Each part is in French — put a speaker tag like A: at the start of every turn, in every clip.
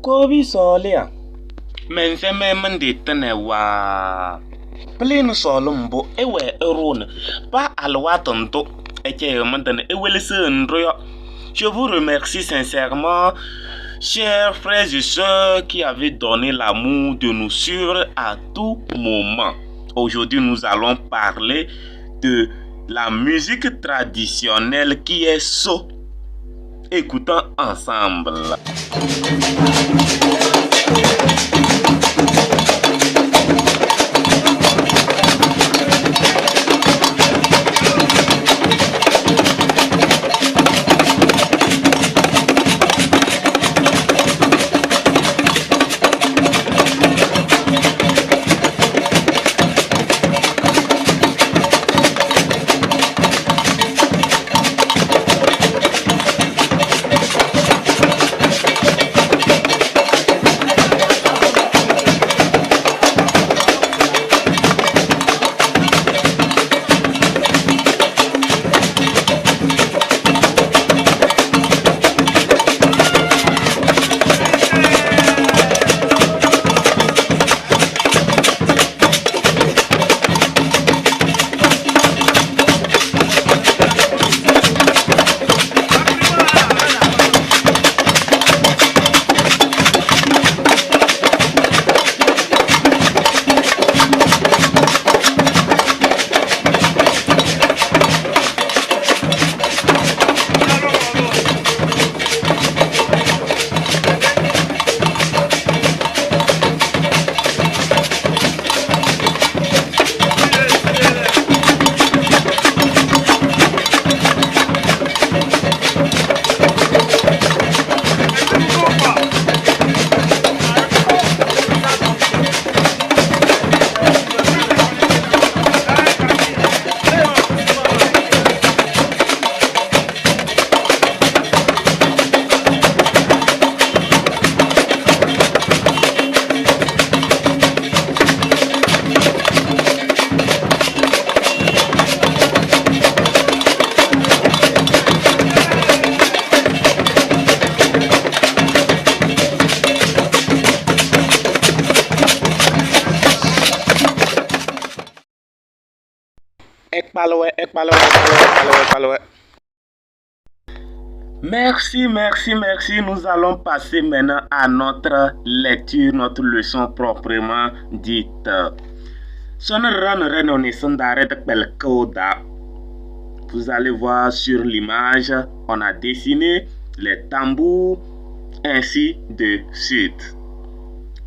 A: Kobi solia. Men se men de tene wa. Plein solumbo ewe erone. Pas alwatonto. Je vous remercie sincèrement, chers frères et sœurs qui avaient donné l'amour de nous suivre à tout moment. Aujourd'hui, nous allons parler de la musique traditionnelle qui est so. Écoutons ensemble. Merci. Nous allons passer maintenant à notre lecture, notre leçon proprement dite. Vous allez voir sur l'image, on a dessiné les tambours, ainsi de suite.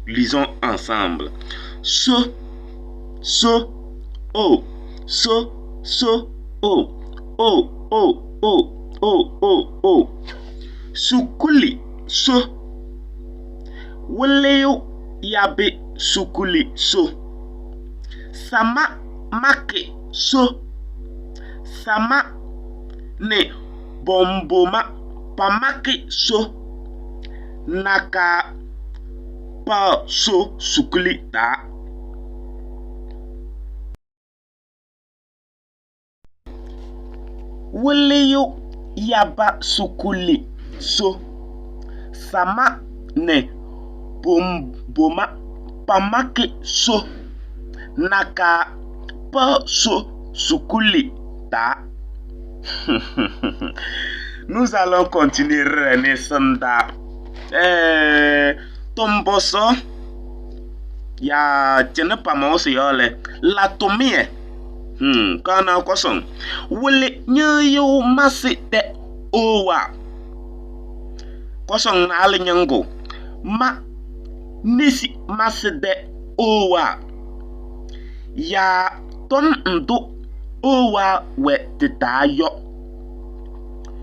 A: Lisons ensemble. So, o, o. Sukuli, so. Waleyo yabe sukuli, so. Sama make, so. Sama ne bomboma pamake, so. Naka pa so sukuli ta. Waleyo yaba sukuli, so. Sama ne bomboma pamake, so. Naka pa so sukuli ta. Nous allons continuer René Sanda. Tomboso ya tiene pa mo yole la tomie. Kana koson. Wole nyo masi de owa. Koson na ale nyango. Ma nisi masi de owa. Ya ton ndo owa we tetayo.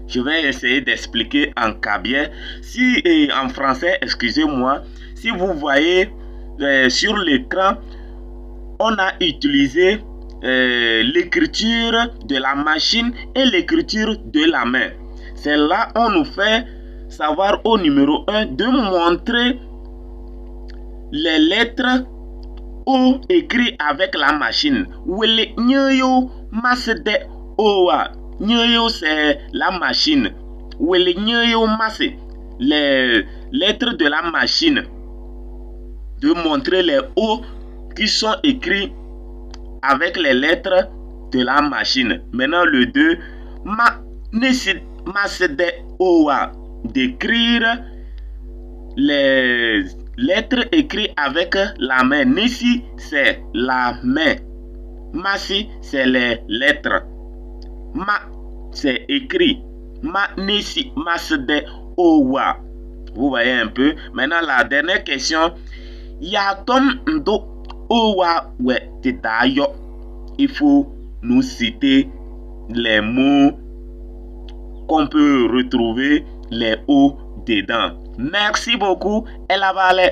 A: Je vais essayer d'expliquer en kabiyè. Si en français, excusez-moi, si vous voyez sur l'écran, on a utilisé l'écriture de la machine et l'écriture de la main. C'est là on nous fait savoir au numéro 1 de montrer les lettres O écrites avec la machine. Wele nyo masede owa. Nyo c'est la machine. Wele nyo masse. lettres de la machine, de montrer les O qui sont écrits avec les lettres de la machine. Maintenant, le 2, d'écrire les lettres écrites avec la main. Nisi, c'est la main. Masi, c'est les lettres. Ma, c'est écrit. Ma, nisi, masde, owa. Vous voyez un peu. Maintenant, la dernière question. Yatom ndo owa we tetayo. Il faut nous citer les mots qu'on peut retrouver les O dedans. Merci beaucoup. Elle a valé.